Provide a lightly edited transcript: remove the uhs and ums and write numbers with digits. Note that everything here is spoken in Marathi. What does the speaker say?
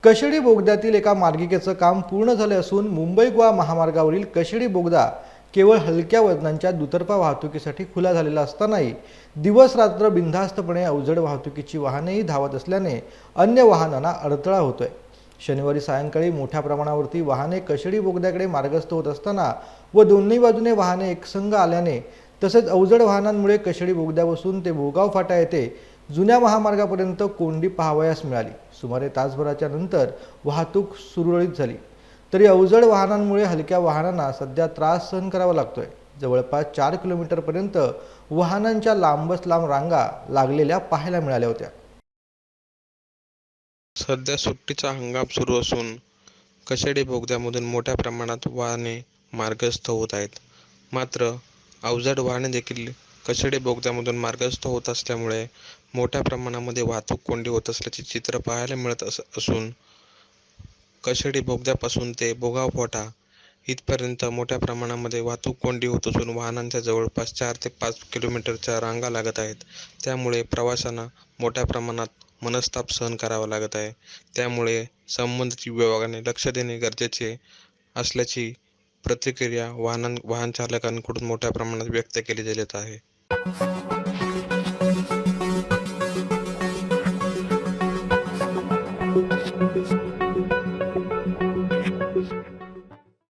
कशेडी बोगद्यातील एका मार्गिकेचं काम पूर्ण झाले असून मुंबई-गोवा महामार्गावरील कशेडी बोगदा केवळ हलक्या वजनांच्या दुतर्फा वाहतुकीसाठी खुला झालेला असतानाही दिवस-रात्र बिनधास्तपणे अवजड वाहतुकीची वाहनेही धावत असल्याने अन्य वाहनांना अडथळा होतोय। शनिवारी सायंकाळी मोठ्या प्रमाणावरती वाहने कशेडी बोगद्याकडे मार्गस्थ होत असताना व दोन्ही बाजूने वाहने एकसंग आल्याने तसेच अवजड वाहनांमुळे कशेडी बोगद्यापासून ते भोगाव फाटा येथे जुन्या महामार्गापर्यंत कोंडी पाहावयास मिळाली। सुमारे तासभराच्या नंतर वाहतूक सुरळीत झाली, तरी अवजड वाहनांमुळे हलक्या वाहनांना सध्या त्रास सहन करावा लागतोय। जवळपास 4 किलोमीटरपर्यंत वाहनांच्या लांबच लांब रांगा लागलेल्या पाहायला मिळाल्या होत्या। सध्या सुट्टीचा हंगाम सुरू असून कशेडी बोगद्यामधून मोठ्या प्रमाणात वाहने मार्गस्थ होत आहेत। मात्र अवजड वाहने देखील कशेडी बोगद्यामधून मार्गस्थ होत असल्यामुळे मोठ्या प्रमाणामध्ये वाहतूक कोंडी होत असल्याचे चित्र पाहायला मिळत असून कशेडी बोगद्यापासून ते भोगाव फाटा इथपर्यंत मोठ्या प्रमाणामध्ये वाहतूक कोंडी होत असून वाहनांच्या जवळपास 4 ते 5 किलोमीटरच्या रांगा लागत आहेत। त्यामुळे प्रवाशांना मोठ्या प्रमाणात मनस्ताप सहन करावा लागत आहे। त्यामुळे संबंधित विभागाने लक्ष देणे गरजेचे असल्याची प्रतिक्रिया वाहन चालकांकडून मोठ्या प्रमाणात व्यक्त केली जात आहे।